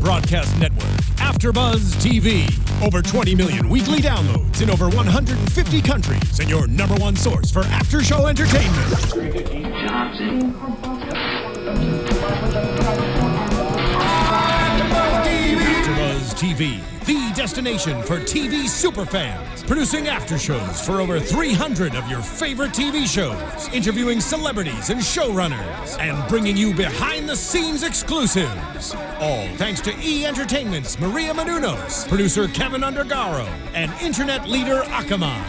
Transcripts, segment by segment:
broadcast network, AfterBuzz TV. Over 20 million weekly downloads in over 150 countries, and your number one source for after-show entertainment. AfterBuzz TV, the destination for TV superfans, producing aftershows for over 300 of your favorite TV shows, interviewing celebrities and showrunners, and bringing you behind-the-scenes exclusives. All thanks to E! Entertainment's Maria Menounos, producer Kevin Undergaro, and internet leader Akamai.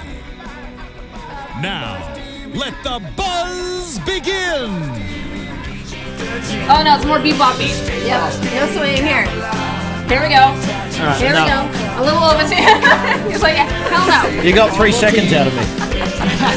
Now, let the buzz begin! Oh no, it's more bebop beat. Yep, no swing here. Here we go. Right, Here we go. A little over to He's like, hell no. You got 3 seconds out of me.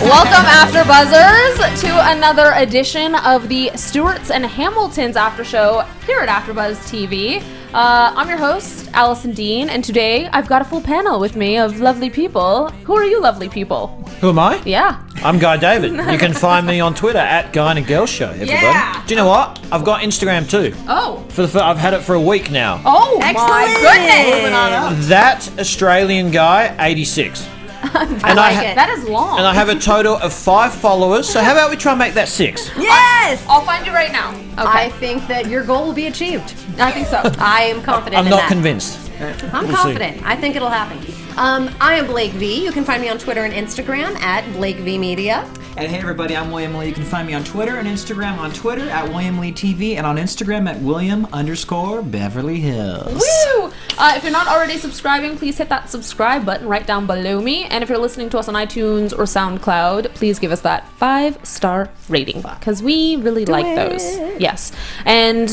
Welcome, After Buzzers, to another edition of the Stewarts and Hamilton's After Show here at AfterBuzz TV. I'm your host, Allison Dean, and today I've got a full panel with me of lovely people. Who are you lovely people? Who am I? Yeah. I'm Guy David. You can find me on Twitter at Guy and a Girl Show, everybody. Yeah. Do you know what? I've got Instagram too. Oh. I've had it for a week now. Oh, Excellent. my goodness. That Australian guy, 86. I like it. That is long. And I have a total of 5 followers, so how about we try and make that 6? Yes! I'll find you right now. Okay. I think that your goal will be achieved. I think so. I am confident I'm in not that. convinced. I'm confident. I think it'll happen. I am Blake V. You can find me on Twitter and Instagram at Blake V Media. And hey everybody, I'm William Lee. You can find me on Twitter and Instagram on Twitter at William Lee TV and on Instagram at William_Beverly Hills. Woo! If you're not already subscribing, please hit that subscribe button right down below me. And if you're listening to us on iTunes or SoundCloud, please give us that 5-star rating because we really like those. Yes. And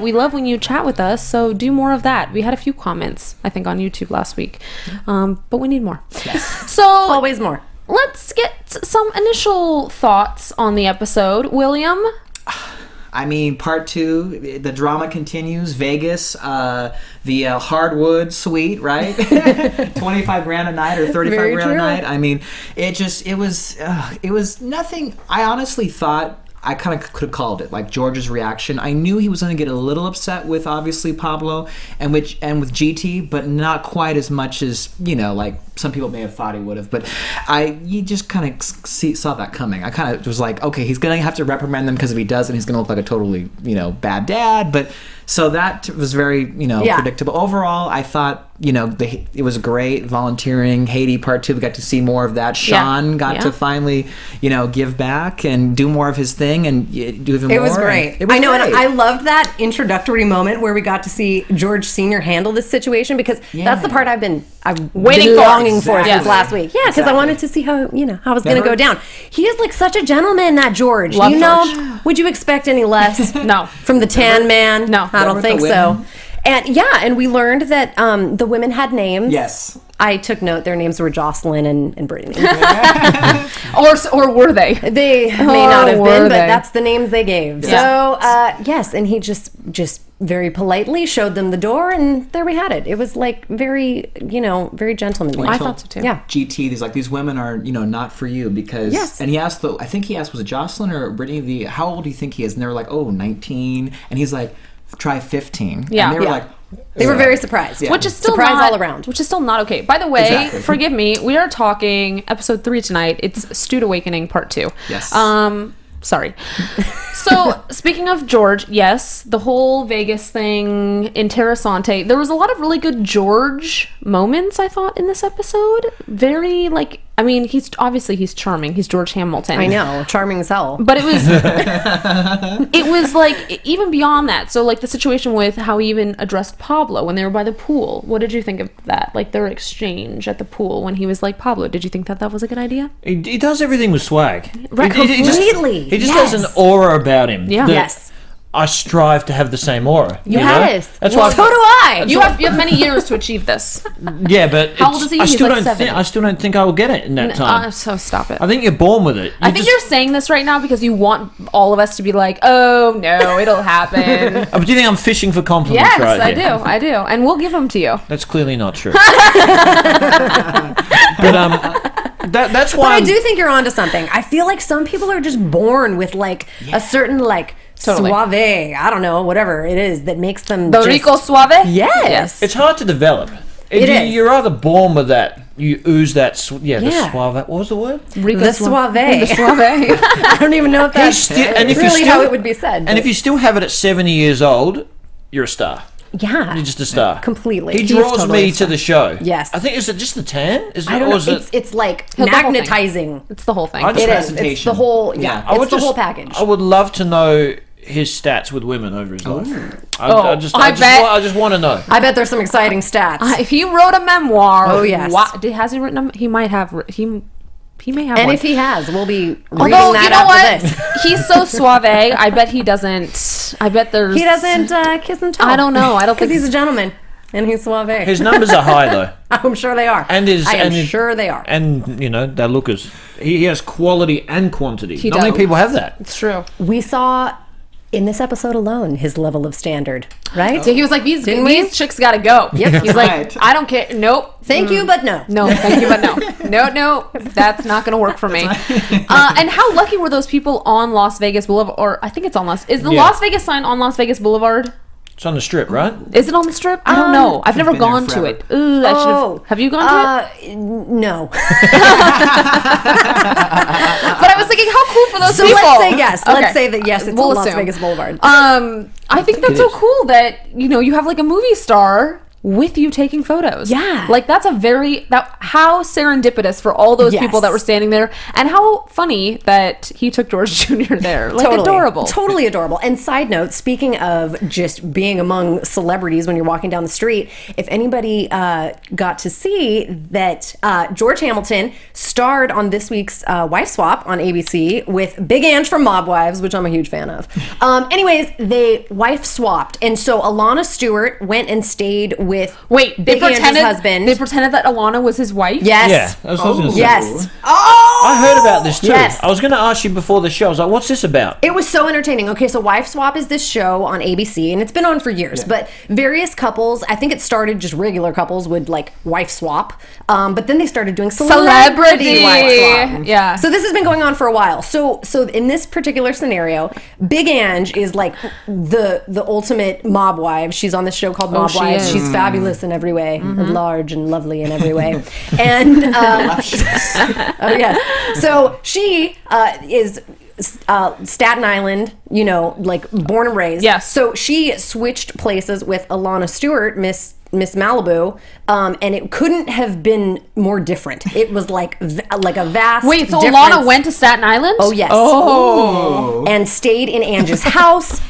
we love when you chat with us, so do more of that. We had a few comments, I think, on YouTube last week, but we need more. Yes. So Always more. let's get some initial thoughts on the episode. William? I mean, part 2, the drama continues. Vegas, the hardwood suite, right? 25 grand a night or 35 Very grand true. a night. I mean, it was nothing. I honestly thought I kind of could have called it, like George's reaction. I knew he was going to get a little upset with obviously Pablo and with GT, but not quite as much as, you know, like some people may have thought he would have. But you just kind of saw that coming. I kind of was like, okay, he's going to have to reprimand them because if he doesn't, he's going to look like a totally, you know, bad dad. But so that was very, you know, predictable. Overall, I thought, you know, it was great. Volunteering, Haiti part 2, we got to see more of that. Sean got to finally, you know, give back and do more of his thing and do even more. It was great. It was I know, great. and I loved that introductory moment where we got to see George Sr. handle this situation because that's the part I've been Waiting for. longing for Exactly. since last week. Yeah, because I wanted to see how, you know, how it was going to go down. He is like such a gentleman, that George. Love you know, George. would you expect any less? No. From the tan man? No. I don't Remember think the so. women? And we learned that the women had names. Yes. I took note their names were Jocelyn and Brittany. Or were they? They may not have were been, they? but that's the names they gave. Yeah. So, yes, and he just very politely showed them the door, and there we had it. It was like very, you know, very gentlemanly. I thought so too. Yeah. GT, he's like, these women are, you know, not for you because, Yes. and he asked, I think he asked, was it Jocelyn or Brittany, how old do you think he is? And they were like, 19. And he's like, try 15. Yeah. And they were Yeah. like, They were very surprised. Yeah. Which is still Surprise not, all around. Which is still not okay. By the way, Exactly. forgive me, we are talking episode 3 tonight. It's Stewed Awakening part 2. Yes. Sorry. So, speaking of George, yes, the whole Vegas thing, Interessante, there was a lot of really good George moments, I thought, in this episode. Very, like, I mean, he's charming. He's George Hamilton. I know, charming as hell. But it was like even beyond that. So like the situation with how he even addressed Pablo when they were by the pool. What did you think of that? Like their exchange at the pool when he was like, Pablo, did you think that was a good idea? He does everything with swag. Right, He just completely. has an aura about him. Yeah. that Yes. I strive to have the same aura. You know? Yes. That's Well, why. so do I. You have many years to achieve this. Yeah, but How old is he? I He's still like don't 70. I still don't think I will get it in that time. So stop it. I think you're born with it. I think you're saying this right now because you want all of us to be like, oh no, it'll happen. Do you think I'm fishing for compliments Yes, right here? I do. And we'll give them to you. That's clearly not true. But that's why. But I do think you're onto something. I feel like some people are just born with like a certain like Totally. suave, I don't know, whatever it is that makes them The just, Rico Suave? Yes. It's hard to develop. It is. You're either born with that. You ooze that. The Yeah. suave. What was the word? Rico The suave. The Suave. I don't even know if that's and if really how it would be said. And if you still have it at 70 years old, you're a star. yeah, You're just a star. completely. He He's draws totally me a to star. the show. Yes. I think, is it just the tan? I don't know. Is it? It's like The whole thing. magnetizing. It's the whole thing. I just- It is. It's presentation. the whole. Yeah. Yeah, it's the whole package. I would love to know his stats with women over his life. I I just want to know. I bet there's some exciting stats. If he wrote a memoir, Oh, yes. Has he written He might have. He may have and one. if he has, we'll be reading Although, that you know after what? this. He's so suave. I bet he doesn't. I bet there's. He doesn't kiss and tell. I don't know. I don't because think he's a gentleman and he's suave. His numbers are high though, I'm sure they are. and I am sure they are. and they're lookers. He has quality and quantity. He Not many does. people have that. It's true. We saw in this episode alone his level of standard, right? So he was like, these Didn't we? chicks gotta go. Yep. He's like, Right. I don't care. Nope. Thank you, but no. No, thank you, but no. No, that's not going to work for me. And how lucky were those people on Las Vegas Boulevard? Or I think it's on Is the Yeah. Las Vegas sign on Las Vegas Boulevard? It's on the strip, right? Is it on the strip? I don't know. I've never been there gone to forever. it. Ooh, I should have. Have you gone to it? No. But I was thinking, how cool for those So people. let's say yes. Okay. Let's say that yes, it's We'll on Las assume. Vegas Boulevard. I think that's so cool that you have like a movie star with you taking photos. Yeah. Like that's how serendipitous for all those Yes. people that were standing there, and how funny that he took George Jr. there. Like adorable. Totally adorable. And side note, speaking of just being among celebrities when you're walking down the street, if anybody got to see that George Hamilton starred on this week's Wife Swap on ABC with Big Ange from Mob Wives, which I'm a huge fan of. Anyways, they wife swapped. And so Alana Stewart went and stayed with Wait, Big Ange's husband. They pretended that Alana was his wife. Yes. Yeah, that's what I was going to say. Yes. I heard about this too. Yes. I was going to ask you before the show. I was like, "What's this about?" It was so entertaining. Okay, so Wife Swap is this show on ABC, and it's been on for years. But various couples, I think it started just regular couples would like wife swap, but then they started doing celebrity wife swap. Yeah. So this has been going on for a while. So in this particular scenario, Big Ange is like the ultimate mob wife. She's on this show called Mob she Wives. is. She's fabulous in every way, and large and lovely in every way, and oh yes. So she is Staten Island, like born and raised. Yes. So she switched places with Alana Stewart, Miss Malibu, and it couldn't have been more different. It was like a vast. Wait, so difference. Alana went to Staten Island? Oh yes. Oh. And stayed in Ange's house.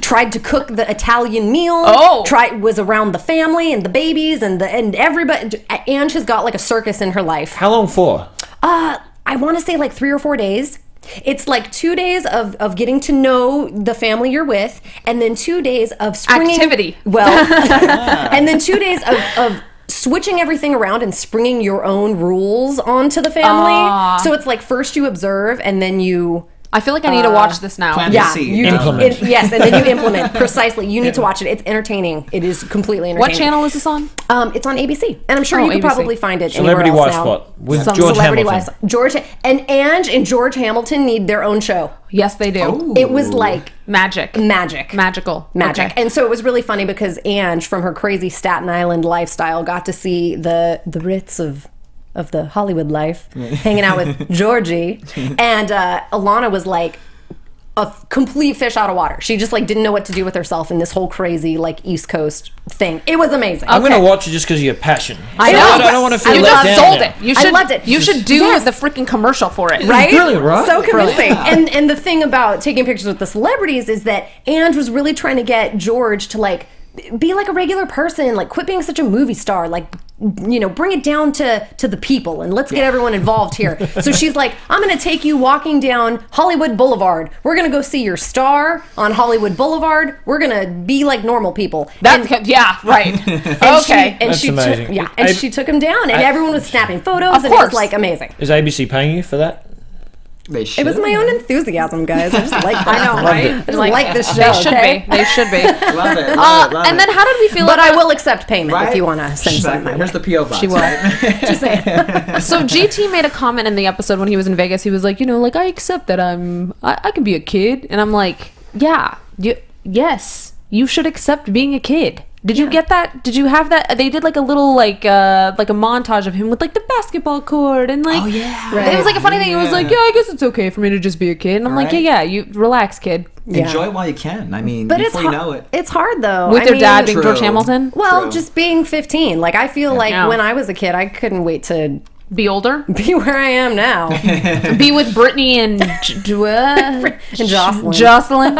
Tried to cook the Italian meal. Oh. Was around the family and the babies and everybody. Ange has got like a circus in her life. How long for? I want to say like 3 or 4 days. It's like 2 days of getting to know the family you're with, and then 2 days of springing Activity. Well, and then 2 days of switching everything around and springing your own rules onto the family. So it's like first you observe, and then you. I feel like I need to watch this now. plan- Yeah, see. you Implement. yes, and then you implement precisely. You need to watch it. It's entertaining. It is completely entertaining. What channel is this on? It's on ABC, and I'm sure Oh, you could ABC. probably find it Celebrity anywhere else Wife now. Swap with Some George Celebrity Hamilton. Wives. George and Ange and George Hamilton need their own show. Yes, they do. Ooh. It was like Magic. magical. Okay. And so it was really funny because Ange, from her crazy Staten Island lifestyle, got to see the Ritz of the Hollywood life, hanging out with Georgie, and Alana was like a complete fish out of water. She just like didn't know what to do with herself in this whole crazy like East Coast thing. It was amazing. I'm going to watch it just because of your passion. I know. I don't want to feel You let just down sold now. it. You I should, loved it. You should do Yes. the freaking commercial for it. Right? brilliant, right? So convincing. Brilliant. And the thing about taking pictures with the celebrities is that Ange was really trying to get George to like be like a regular person, like quit being such a movie star, like bring it down to the people and let's get everyone involved here. So she's like, I'm going to take you walking down Hollywood Boulevard. We're going to go see your star on Hollywood Boulevard. We're going to be like normal people. Yeah, right. Okay. That's amazing. She took him down, and everyone was snapping photos, Of and it was course. like amazing. Is ABC paying you for that? They should. It was my own enthusiasm, guys. I just like this. I know, right? I just like this show. They should okay? be. They should be. Love it. Love And then how did we feel But I about... will accept payment if you want to send something. my Here's way. the P.O. box. She will. right? Just saying. So GT made a comment in the episode when he was in Vegas. He was like, I accept that I can be a kid. And I'm like, yeah, Yes, you should accept being a kid. Did you get that? Did you have that? They did like a little like a montage of him with like the basketball court and like. Oh yeah. It was like a funny thing. It was like, yeah, I guess it's okay for me to just be a kid. And I'm like, yeah, you relax, kid. Enjoy it while you can. I mean, But before you know it. it's hard though. With your dad being True. George Hamilton. Well, True. just being 15. Like I feel like Yeah. when I was a kid, I couldn't wait to Be older. be where I am now. Be with Brittany and And Jocelyn. Jocelyn.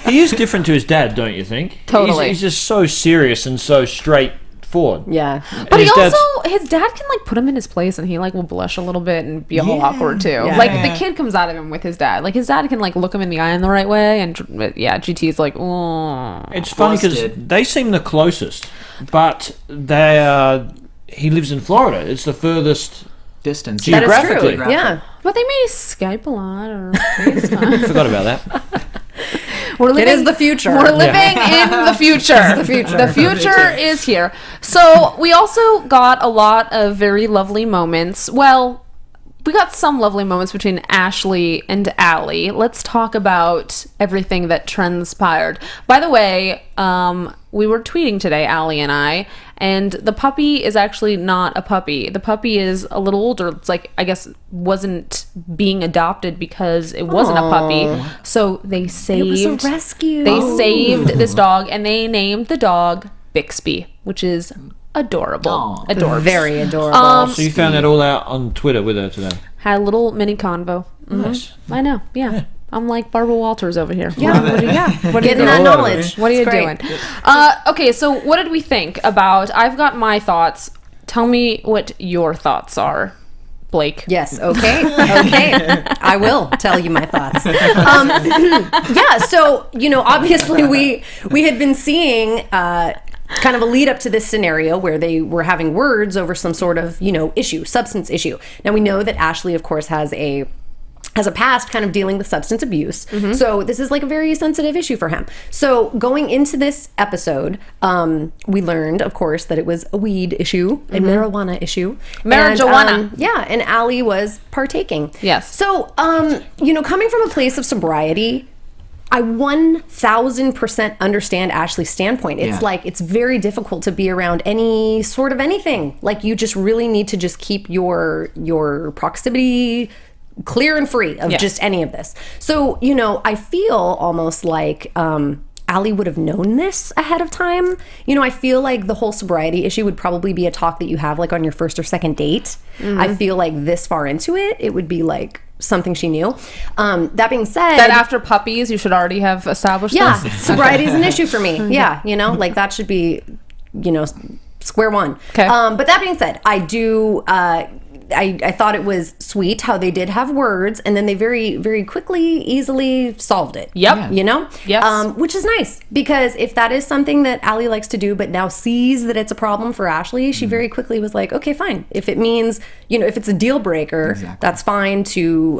He is different to his dad, don't you think? Totally. He's just so serious and so straightforward. Yeah. But his he dad's- also, his dad can like put him in his place, and he like will blush a little bit and be a little awkward too. Yeah. Like the kid comes out of him with his dad. Like his dad can like look him in the eye in the right way, and GT's like, oh. It's funny because Busted. they seem the closest, but they are. He lives in Florida. It's the furthest. Distance. That is true. Geographically. Yeah. But they may Skype a lot or FaceTime. Forgot about that. We're living, It is the future. We're living in the future. the future. The future is here. So we also got a lot of very lovely moments. Well, we got some lovely moments between Ashley and Allie. Let's talk about everything that transpired. By the way, we were tweeting today, Allie and I, and the puppy is actually not a puppy. The puppy is a little older. It's like, I guess, wasn't being adopted because it wasn't a puppy. So they saved... It was a rescue. They saved this dog, and they named the dog Bixby, which is adorable. Aw. Adorbs. Very adorable. So you found that all out on Twitter with her today. Had a little mini convo. Nice. I know, yeah. I'm like Barbara Walters over here. Yeah. What are you Getting doing? that All out of knowledge. What are you It's doing? great. Okay, so what did we think about... I've got my thoughts. Tell me what your thoughts are, Blake. Yes. Okay. Okay. I will tell you my thoughts. Yeah. So obviously we had been seeing kind of a lead up to this scenario where they were having words over some sort of issue, substance issue. Now we know that Ashley, of course, has a past kind of dealing with substance abuse. So this is like a very sensitive issue for him. So going into this episode, we learned, of course, that it was a weed issue, a marijuana issue. Marijuana. And Allie was partaking. Yes. So, coming from a place of sobriety, I 1000% understand Ashley's standpoint. It's Yeah. like, it's very difficult to be around any sort of anything. Like you just really need to just keep your proximity clear and free of Yes. just any of this. So, I feel almost like Allie would have known this ahead of time. I feel like the whole sobriety issue would probably be a talk that you have like on your first or second date. I feel like this far into it would be like something she knew. That being said, That after puppies, you should already have established yeah, this? sobriety is an issue for me. Yeah, like that should be, square one. Okay. But that being said, I do. I thought it was sweet how they did have words, and then they very, very quickly, easily solved it. Yep. Yes. Which is nice, because if that is something that Allie likes to do, but now sees that it's a problem for Ashley, she very quickly was like, okay, fine. If it means, if it's a deal breaker, that's fine to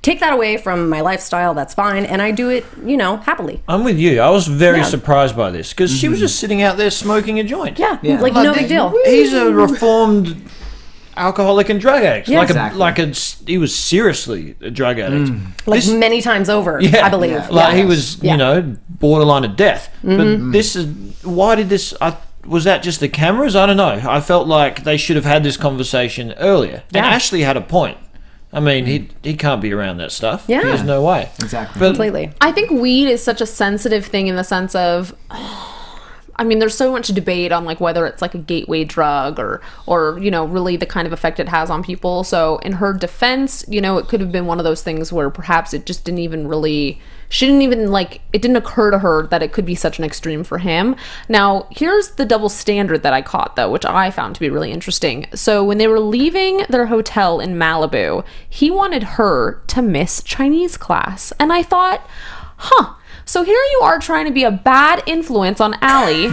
take that away from my lifestyle. That's fine, and I do it, happily. I'm with you. I was very Yeah. surprised by this because she was just sitting out there smoking a joint. Yeah, like no big deal. He's a reformed alcoholic and drug addict. Yeah. Exactly. He was seriously a drug addict. Like many times over, Yeah, I believe. yeah. Like he was, Yeah. borderline of death. But this is why did this? Was that just the cameras? I don't know. I felt like they should have had this conversation earlier. And Yeah. Ashley had a point. I mean, he can't be around that stuff. Yeah. There's no way. Exactly. But Completely. I think weed is such a sensitive thing in the sense of... there's so much debate on like whether it's like a gateway drug or really the kind of effect it has on people. So in her defense, it could have been one of those things where perhaps it just didn't even really... it didn't occur to her that it could be such an extreme for him. Now, here's the double standard that I caught, though, which I found to be really interesting. So when they were leaving their hotel in Malibu, he wanted her to miss Chinese class. And I thought, so here you are trying to be a bad influence on Allie.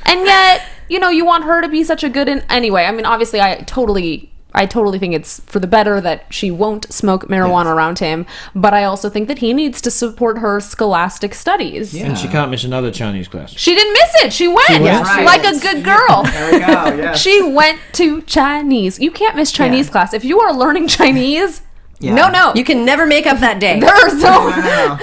And yet, you want her to be such a good... Anyway, obviously, I totally think it's for the better that she won't smoke marijuana around him, but I also think that he needs to support her scholastic studies. Yeah. and she can't miss another Chinese class. She didn't miss it. She went. went? Like a good girl. There we go. Yeah. She went to Chinese. You can't miss Chinese class. If you are learning Chinese, Yeah. no. You can never make up that day. There are so... No.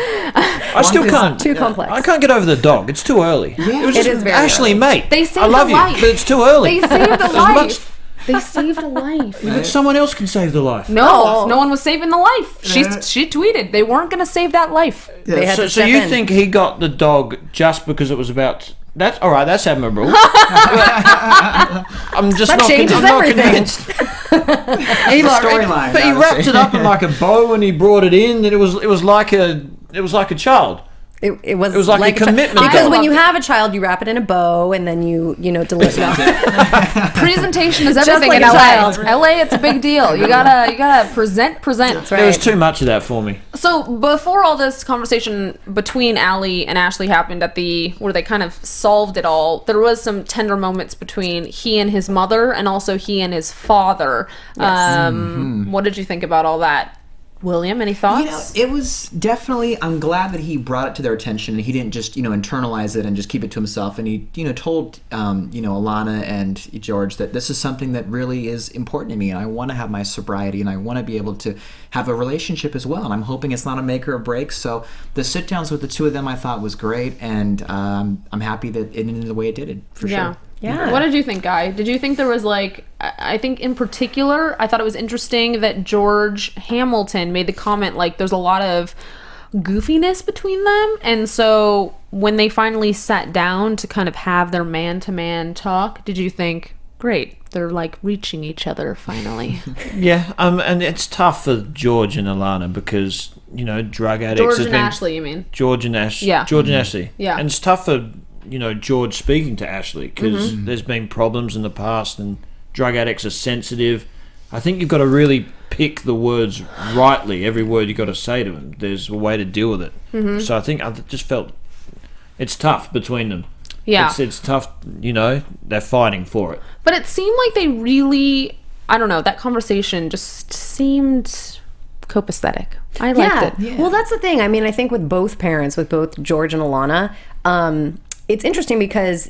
I still can't. Too complex. I can't get over the dog. It's too early. Yeah. It was It just is very Ashley, early. mate. They saved I love a you, life. but it's too early. They saved a As life. much- They saved a life. But someone else can save the life. No, no one was saving the life. She tweeted they weren't going to save that life. They had So, to so step you in. think he got the dog just because it was about? That's all right. That's admirable. I'm just That not, changes I'm not everything. convinced. Storyline. But he wrapped it up in like a bow and he brought it in, and it was like a child. It was like a child. commitment Because doll. when you have a child, you wrap it in a bow and then you deliver it. Presentation is everything like in a LA. child. LA, it's a big deal. You gotta present. That's right. There was too much of that for me. So before all this conversation between Allie and Ashley happened where they kind of solved it all, there was some tender moments between he and his mother and also he and his father. What did you think about all that? William, any thoughts? It was definitely, I'm glad that he brought it to their attention and he didn't just, internalize it and just keep it to himself. And he, told, Alana and George that this is something that really is important to me and I want to have my sobriety and I want to be able to have a relationship as well. And I'm hoping it's not a make or a break. So the sit downs with the two of them I thought was great. And I'm happy that it ended the way it did, for sure. Yeah. What did you think, Guy? Did you think there was I think in particular, I thought it was interesting that George Hamilton made the comment there's a lot of goofiness between them. And so when they finally sat down to kind of have their man-to-man talk, did you think, great, they're reaching each other finally? Yeah, and it's tough for George and Alana because, drug addicts George has and been... Ashley, you mean? George and Ashley. Yeah. George and Ashley. Yeah. And it's tough for, George speaking to Ashley because there's been problems in the past and drug addicts are sensitive. I think you've got to really pick the words rightly. Every word you've got to say to them. There's a way to deal with it. So I just felt it's tough between them. Yeah. It's tough, they're fighting for it. But it seemed like they really, I don't know, that conversation just seemed copacetic. I liked it. Well, that's the thing. I mean, I think with both parents, with both George and Alana, it's interesting because,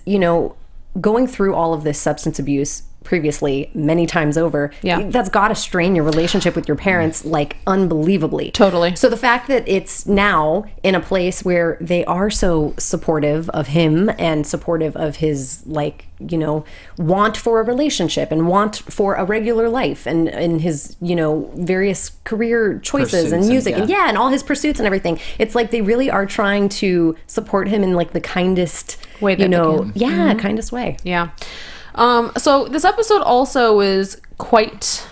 going through all of this substance abuse previously many times over, that's got to strain your relationship with your parents unbelievably. Totally. So the fact that it's now in a place where they are so supportive of him and supportive of his want for a relationship and want for a regular life and his various career choices and Pursuits music and and all his pursuits and everything, it's they really are trying to support him in the kindest way that they can. kindest way. Yeah. So this episode also is quite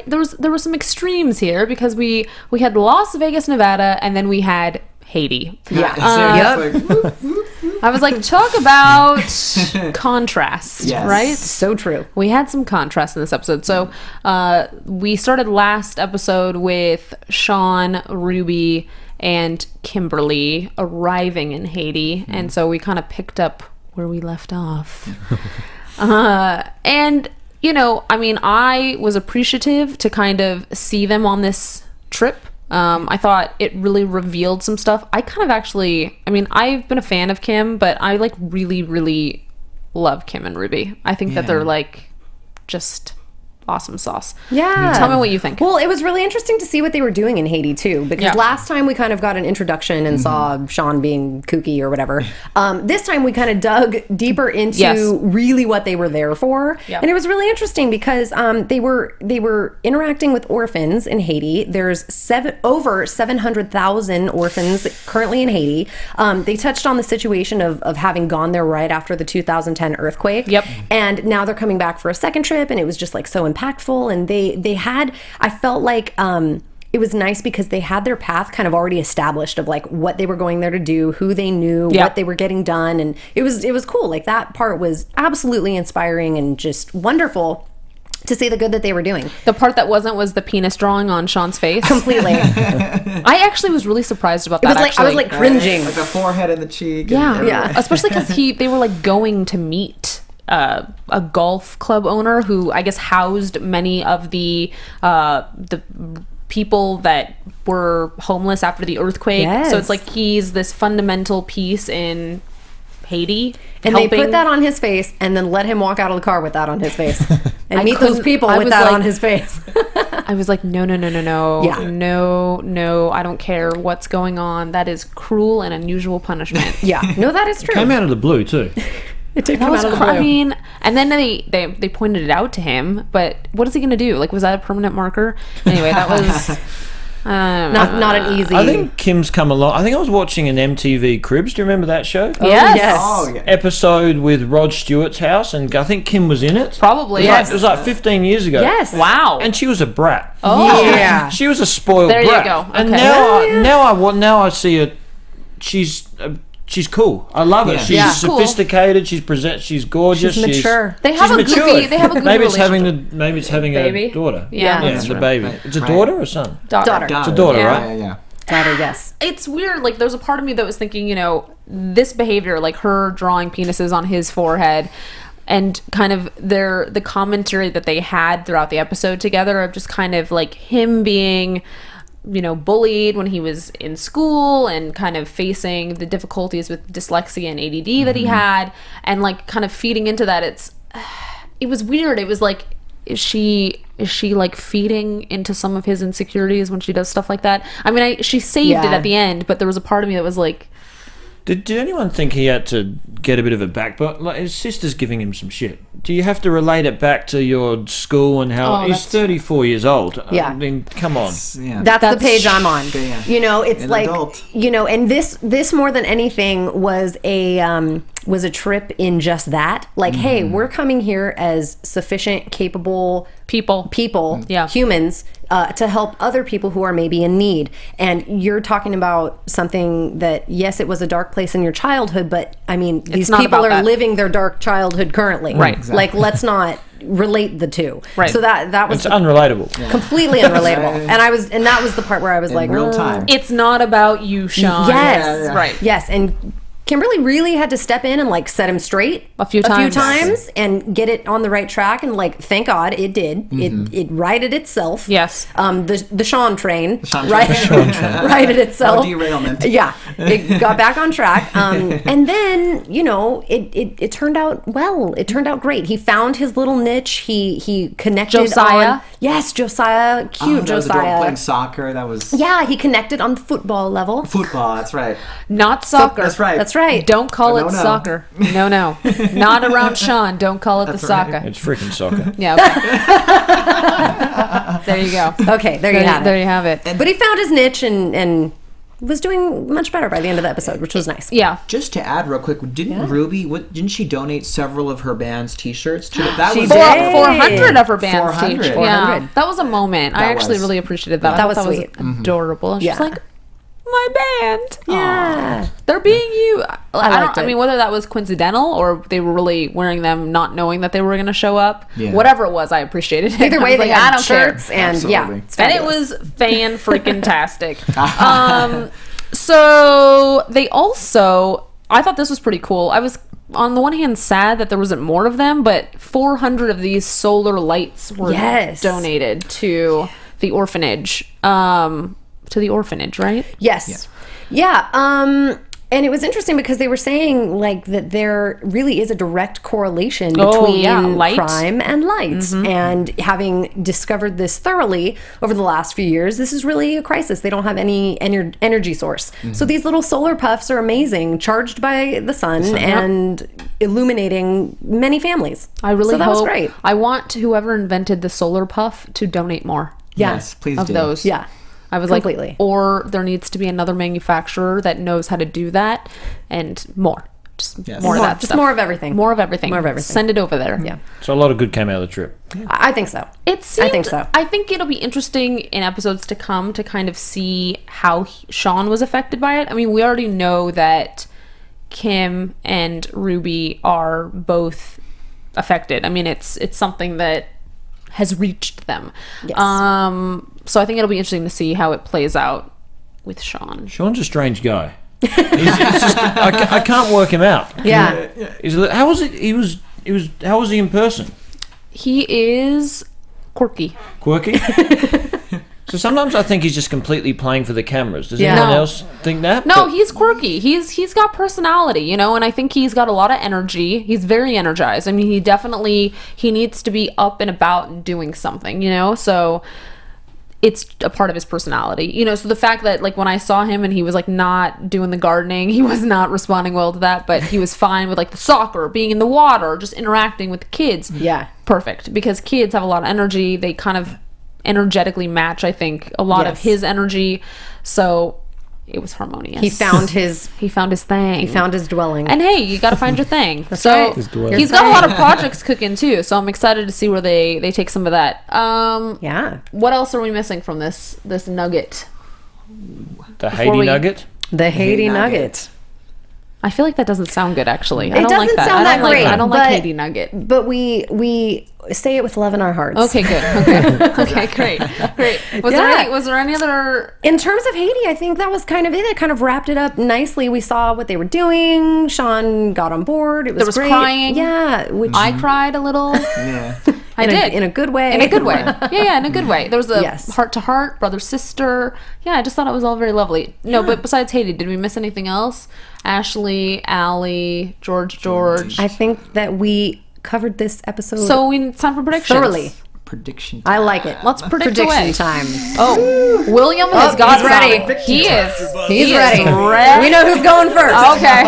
there were some extremes here because we had Las Vegas, Nevada, and then we had Haiti. I was talk about contrast, Yes. right? So true. We had some contrast in this episode. So we started last episode with Sean, Ruby, and Kimberly arriving in Haiti. And so we kind of picked up where we left off. And, I was appreciative to kind of see them on this trip. I thought it really revealed some stuff. I kind of actually, I've been a fan of Kim, but I really, really love Kim and Ruby. I think that they're just awesome sauce. Yeah. Tell me what you think. Well, it was really interesting to see what they were doing in Haiti too, because last time we kind of got an introduction and saw Sean being kooky or whatever. This time we kind of dug deeper into really what they were there for, and it was really interesting because they were interacting with orphans in Haiti. There's over 700,000 orphans currently in Haiti. They touched on the situation of having gone there right after the 2010 earthquake. Yep. And now they're coming back for a second trip, and it was just so impactful. And they had, I felt like it was nice because they had their path kind of already established of what they were going there to do, who they knew, what they were getting done, and it was cool. That part was absolutely inspiring and just wonderful to see the good that they were doing. The part that wasn't was the penis drawing on Sean's face. Completely. I actually was really surprised about that. I was cringing. The forehead and the cheek. Yeah. Especially because they were going to meet a golf club owner who I guess housed many of the people that were homeless after the earthquake. Yes. So it's he's this fundamental piece in Haiti. And they put that on his face and then let him walk out of the car with that on his face. and I meet those couldn't- people I with was that like- on his face. I was like, no, Yeah. no, I don't care what's going on. That is cruel and unusual punishment. Yeah, no, that is true. Came out of the blue too. It did That come was out of the I blue. mean, and then they pointed it out to him, but what is he gonna do? Like, was that a permanent marker? Anyway, that was not an easy. I think Kim's come along. I think I was watching an MTV Cribs. Do you remember that show? yes. Oh, yeah. Episode with Rod Stewart's house, and I think Kim was in it. Probably, It was like 15 years ago. Yes. Wow. And she was a brat. Oh. Yeah. She was a spoiled There you brat. go. And Okay. now I see her. She's cool. I love her. Yeah. She's Yeah. Cool. sophisticated. She's gorgeous. She's mature. They have she's a matured. goofy- they have a good maybe it's having a Baby? daughter. Yeah. Yeah, That's the right. baby. Right. It's a Right. daughter or son? Daughter. It's a daughter, Yeah. right? Yeah. Daughter, yes. It's weird. Like, there's a part of me that was thinking, this behavior, like her drawing penises on his forehead, and kind of the commentary that they had throughout the episode together of just kind of like him being, bullied when he was in school and kind of facing the difficulties with dyslexia and ADD that he had, and like kind of feeding into that. It was weird. It was like, is she like feeding into some of his insecurities when she does stuff like that? I mean, she saved it Yeah. at the end, but there was a part of me that was like, Did anyone think he had to get a bit of a backbone? Like, his sister's giving him some shit. Do you have to relate it back to your school and how he's that's- 34 years old? Yeah. I mean, come on. Yeah. That's the That's- page I'm on. Yeah. It's An like adult. and this more than anything was a trip in just that. Like, hey, we're coming here as sufficient, capable people. Yeah. humans, to help other people who are maybe in need. And you're talking about something that, yes, it was a dark place in your childhood, but I mean, these not people about are that. living their dark childhood currently. Right. Exactly. Like, let's not relate the two. Right. So that was It's unrelatable. completely unrelatable. And that was the part where I was like, real time. It's not about you, Sean. Yes. Yeah. Right. Yes, and Kimberly really had to step in and like set him straight A few times. and get it on the right track. And like, thank God it did. It righted itself. Yes. The Sean train, Sean right, train. righted itself. No derailment. Yeah, it got back on track. And then it turned out well. It turned out great. He found his little niche. He connected. Josiah? on, yes, Josiah, cute That was adorable. Josiah. Playing soccer. That was Yeah, he connected on the football level. football. That's right. Not soccer. That's right. That's right. Don't call No, it no. soccer. No. Not around Sean. Don't call it the right. soccer. It's freaking soccer. Yeah. Okay. There you go. Okay, there you have it. There you have it. But he found his niche and was doing much better by the end of the episode, which was nice. Yeah. Just to add real quick, didn't Ruby? Didn't she donate several of her band's T-shirts to? That She was did. 400 of her band's 400. teach. 400. Yeah. That was a moment. I That actually was. really appreciated that. That I was thought sweet. adorable. She's Yeah. like, my band. Yeah. They're being you. I liked don't. I it. mean, whether that was coincidental or they were really wearing them, not knowing that they were going to show up. Yeah. Whatever it was, I appreciated it. Either I way, was they like, I had don't care. shirts and yeah, Absolutely. it's And it fabulous. was fan freaking tastic. So they also, I thought this was pretty cool. I was on the one hand sad that there wasn't more of them, but 400 of these solar lights were Yes. donated to the orphanage. Right? Yes. Yeah. And it was interesting because they were saying like that there really is a direct correlation between light. crime and light. And having discovered this thoroughly over the last few years, this is really a crisis. They don't have any energy source. So these little solar puffs are amazing, charged by the sun and illuminating many families. I really so that hope. was great. I want whoever invented the solar puff to donate more Yes, please of do. those. Yeah. I was Completely. like, or there needs to be another manufacturer that knows how to do that, and more. Just Yes. more of More- that just stuff. more of everything. More of everything. More of everything. Send it over there. Yeah. So a lot of good came out of the trip. I think so. It seemed, I think so. I think it'll be interesting in episodes to come to kind of see how Sean was affected by it. I mean, we already know that Kim and Ruby are both affected. I mean, it's something that has reached them. Yes. So I think it'll be interesting to see how it plays out with Sean. Sean's a strange guy. He's just, I can't work him out. Yeah. How was it? How was he in person? He is quirky. Quirky? So sometimes I think he's just completely playing for the cameras. Does Yeah. anyone No. else think that? No, But- he's quirky. He's got personality, you know, and I think he's got a lot of energy. He's very energized. I mean, he needs to be up and about and doing something, you know. So it's a part of his personality, you know. So the fact that like when I saw him and he was like not doing the gardening, he was not responding well to that, but he was fine with like the soccer, being in the water, just interacting with the kids. Yeah. Perfect, because kids have a lot of energy. They kind of energetically match, I think, a lot of Yes. his energy. So it was harmonious. He found his he found his thing. he found his dwelling. And hey, you got to find your thing. So right. His dwelling. he's got a lot of projects cooking too. So I'm excited to see where they take some of that. Yeah. What else are we missing from this nugget? The Haiti we- nugget? The Haiti nugget. nugget. I feel like that doesn't sound good, actually. I It don't like doesn't that. sound I that don't like, great, I don't but- like Haiti nugget. But we say it with love in our hearts. Okay, good. Okay, okay, great. Yeah. Was there any other? In terms of Haiti, I think that was kind of it. It kind of wrapped it up nicely. We saw what they were doing. Sean got on board. It was There was great. crying. Yeah, which I cried a little. Yeah. I did in a good way. In a good way. Yeah, in a good way. There was a Yes. heart to heart, brother sister. Yeah, I just thought it was all very lovely. No, but besides Haiti, did we miss anything else? Ashley, Allie, George. I think that we covered this episode So it's time for predictions. thoroughly. Prediction. I like it. Let's predict Prediction away. time. Oh, William has got he's ready. some. He is. He's He is ready. ready. We know who's going first. Okay,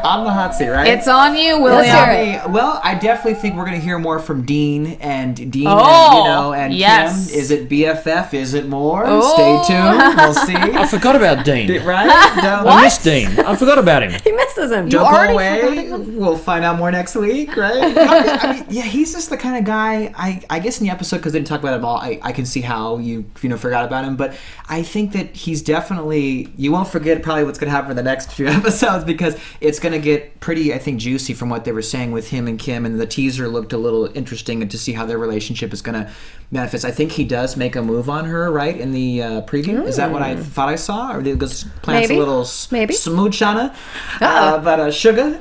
On the hot seat, right? it's on you, Let's William. hear it. Well, I definitely think we're going to hear more from Dean and Oh, and yes. Kim. Is it BFF? Is it more? Oh. Stay tuned. We'll see. I forgot about Dean. Right? Don't, I missed Dean. I forgot about him. He misses him. don't already go away. We'll find out more next week, right? I mean, yeah, he's just the kind of guy. I guess in the episode, because they didn't talk about him all, I can see how you forgot about him. But I think that he's definitely. You won't forget probably what's going to happen in the next few episodes, because it's going to get pretty, I think, juicy from what they were saying with him and Kim, and the teaser looked a little interesting, and to see how their relationship is going to manifest. I think he does make a move on her, right, in the preview. Is that what I thought I saw, or did it just plants Maybe. a little Maybe. smooch on her? But sugar.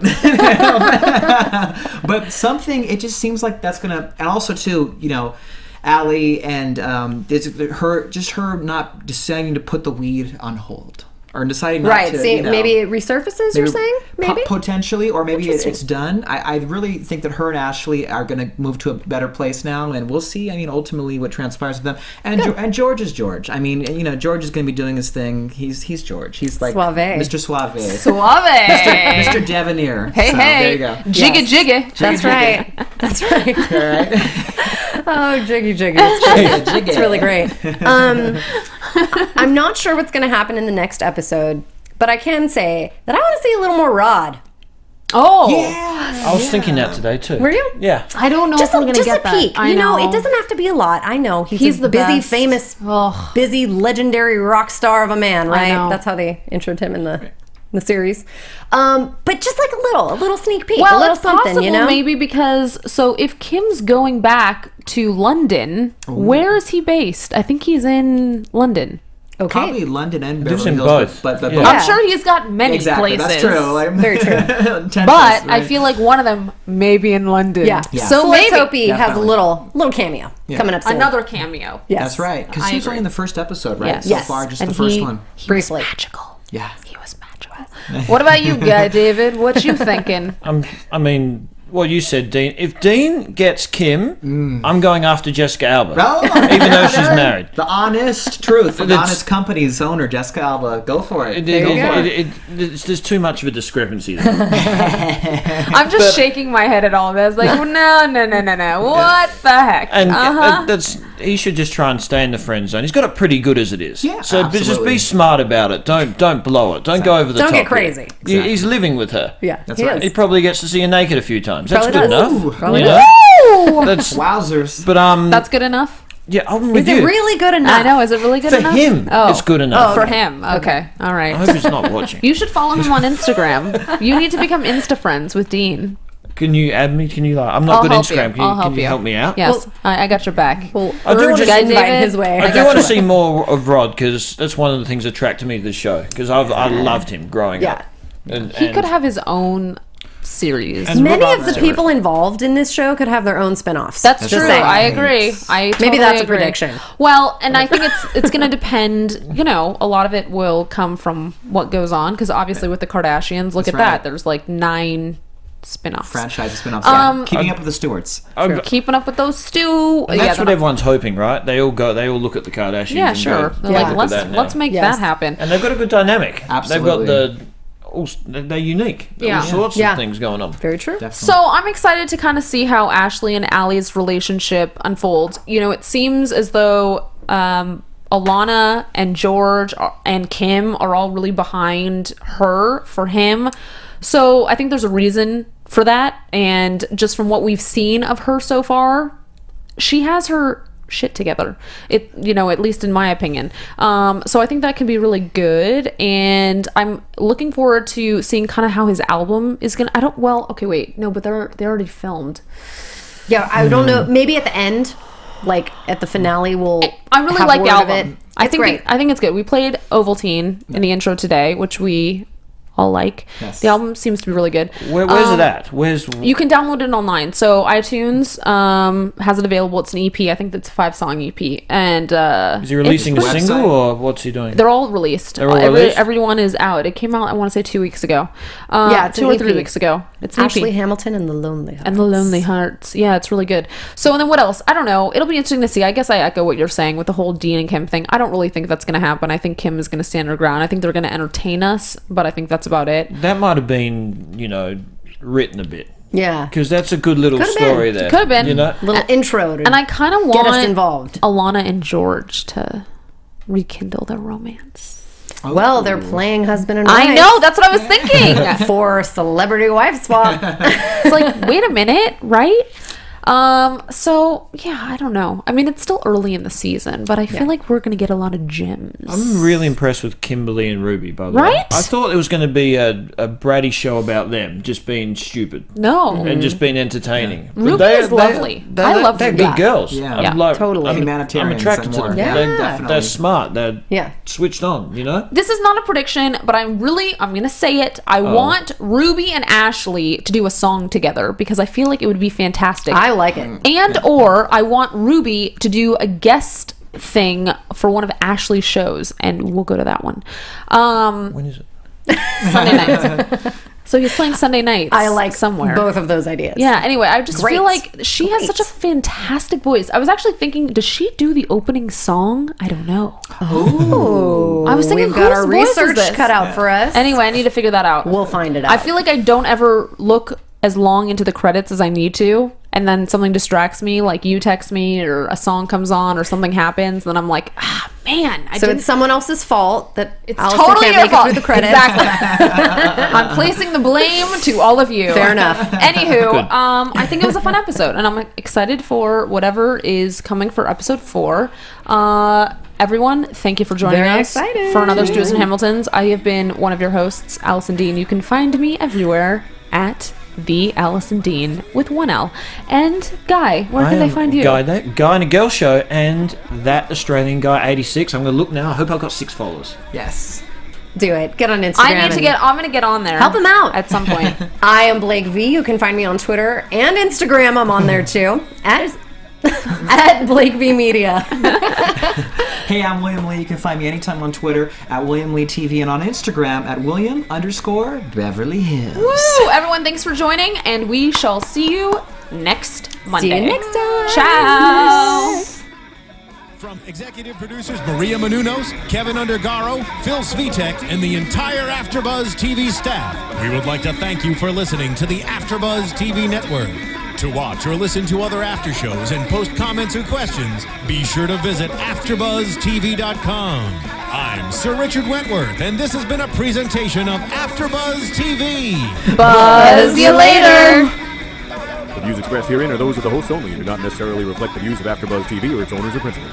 But something. It just seems like that's gonna, and also too, Allie and her not deciding to put the weed on hold. Or deciding not Right. to, See, maybe it resurfaces. You're saying maybe. Potentially, or maybe Interesting. it's done. I really think that her and Ashley are going to move to a better place now, and we'll see. I mean, ultimately, what transpires with them. And George is George. I mean, George is going to be doing his thing. He's George. He's like Suave. Mr. Suave, Suave. Mr. Debonair. Hey, So, hey. there you go. Jigga, jigga. That's right. That's right. All right. Oh, jiggy. It's really great. I'm not sure what's going to happen in the next episode, but I can say that I want to see a little more Rod. Oh. Yeah. I was thinking that today too. Were you? Yeah. I don't know if we're going to just get a that. peek. I You know, know. it doesn't have to be a lot. I know He's a the busy, best. famous, Ugh. busy, legendary rock star of a man, right? know. That's how they introed him in the series. But just like a little sneak peek, a Well, little it's something, possible maybe because if Kim's going back to London, where is he based? I think he's in London. Okay. Probably London and Lives Beverly in Hills, both. but Yeah. Yeah. I'm sure he's got many exactly, places. that's true. Like, Very true. But I feel like one of them may be in London. Yeah. Yeah. So maybe let's hope he has a Definitely. little cameo coming up soon. another cameo. Yes. That's right, because I he was agree. only in the first episode, right? Yes. So Yes. far, just And the first he- one. He Briefly. was magical. Yeah. He was magical. What about you, Guy David? What you thinking? I mean, well, you said Dean. If Dean gets Kim, I'm going after Jessica Alba. Oh, Even though she's married. The honest truth. The That's- honest company's owner, Jessica Alba. Go for it. There's too much of a discrepancy there. I'm just shaking my head at all of this. Like, no. What the heck? And that's he should just try and stay in the friend zone. He's got it pretty good as it is. Yeah, so just absolutely. be smart about it. Don't blow it. Don't go over the Don't top. get crazy. Here. He's living with her. Yeah. That's he right. is. He probably gets to see her naked a few times. That's Probably good does. enough. Probably you does. know? That's Wowzers. but That's good enough? yeah, I'm with Is you. it really good enough? I know. Is it really good For enough? him, Oh. it's good enough. For him. Okay. All I right. hope he's not watching. You should follow him on Instagram. You need to become Insta friends with Dean. Can you add me? Can you like? I'm not I'll good help Instagram. you. I'll help Can you you. help me out? Yes, I got your back. We'll I do urge want to an see- invite David, his way. I do want to see more of Rod because that's one of the things that attracted me to the show because I loved him growing Yeah. up. And, He could have his own series. And Many Rod of the Stewart. people involved in this show could have their own spin-offs. That's Just true. saying. I agree. I totally Maybe that's a agree. prediction. Well, and I think it's going to depend. You know, a lot of it will come from what goes on because obviously with the Kardashians, look That's at that. right. There's like 9 spin-offs. Franchise spin-offs. Keeping up with the Stewarts. Keeping up with those stew. And that's they're what everyone's hoping, right? They all look at the Kardashians. Yeah, and sure. Go, They're Yeah. like, look at that now. let's make Yes. that happen. And they've got a good dynamic. Absolutely. They've got they're unique. Yeah. All sorts Yeah. of things going on. Very true. Definitely. So I'm excited to kind of see how Ashley and Allie's relationship unfolds. You know, it seems as though Alana and George and Kim are all really behind her for him. So I think there's a reason for that. And just from what we've seen of her so far, she has her shit together, at least in my opinion. So I think that can be really good, and I'm looking forward to seeing kind of how his album is gonna. But they already filmed. Yeah, I don't know. Maybe at the end, like at the finale, we'll. I really have like the word of album. it. I It's think great. I think it's good. We played Ovaltine in the intro today, which we all like. Yes. The album seems to be really good. Where's it at? Where's You can download it online. So iTunes has it available. It's an EP. I think that's a 5-song EP. And is he releasing a it's- single Website? or what's he doing? They're all released. They're all released? Everyone is out. It came out, I want to say 2 weeks ago. Yeah, it's 2 an or 3 EP. weeks ago. It's an Ashley EP. Hamilton and the Lonely Hearts. And the Lonely Hearts. Yeah, it's really good. So, and then what else? I don't know. It'll be interesting to see. I guess I echo what you're saying with the whole Dean and Kim thing. I don't really think that's going to happen. I think Kim is going to stand her ground. I think they're going to entertain us, but I think that's about it. That might have been, written a bit. Yeah. Because that's a good little Could've story been. there. Could've been. Little intro to And I kind of get want us involved. Alana and George to rekindle their romance. Well, they're playing husband and wife. I know. That's what I was thinking. For celebrity wife swap. It's like, wait a minute, right? So yeah, I don't know. I mean, it's still early in the season, but I feel like we're gonna get a lot of gems. I'm really impressed with Kimberly and Ruby, by the way. Right? I thought it was going to be a bratty show about them just being stupid No, and just being entertaining. But Ruby is lovely. I love They're Ruby. good girls. Yeah. Yeah, totally. I'm Humanitarians attracted and to more. them. Yeah. They're Definitely. smart. They're Yeah. switched on, this is not a prediction, but I'm gonna say it. I want Ruby and Ashley to do a song together because I feel like it would be fantastic. I like it. And or I want Ruby to do a guest thing for one of Ashley's shows, and we'll go to that one. When is it? Sunday nights. So he's playing Sunday nights. I like somewhere. both of those ideas. Yeah, anyway, I just Great. feel like she has such a fantastic voice. I was actually thinking, does she do the opening song? I don't know. Ooh. I was thinking, we've got whose our voice is research this? cut out for us. Anyway, I need to figure that out. We'll find it out. I feel like I don't ever look as long into the credits as I need to, and then something distracts me, like you text me or a song comes on or something happens, then I'm like, man, I So didn't. it's someone else's fault that It's Allison totally can't your make fault. it through the credits. Exactly. I'm placing the blame to all of you. Fair enough. Anywho, I think it was a fun episode, and I'm excited for whatever is coming for episode 4. Everyone, thank you for joining Very us excited. for another Stewarts and Hamiltons. I have been one of your hosts, Allison Dean. You can find me everywhere at the Allison Dean with 1 L. And Guy, where can they find you? Guy and a Girl Show and that Australian Guy 86. I'm going to look now. I hope I've got 6 followers. Yes. Do it. Get on Instagram. I'm gonna get on there. Help him out. at some point. I am Blake V. You can find me on Twitter and Instagram. I'm on there too. At Blake V Media. Hey, I'm William Lee. You can find me anytime on Twitter at William Lee TV and on Instagram at William_Beverly Hills. Woo! Everyone, thanks for joining, and we shall see you next Monday. See you next time. Ciao. From executive producers Maria Menounos, Kevin Undergaro, Phil Svitek, and the entire AfterBuzz TV staff, we would like to thank you for listening to the AfterBuzz TV network. To watch or listen to other after shows and post comments or questions, be sure to visit AfterBuzzTV.com. I'm Sir Richard Wentworth, and this has been a presentation of AfterBuzz TV. Buzz you later. The views expressed herein are those of the hosts only and do not necessarily reflect the views of AfterBuzz TV or its owners or principals.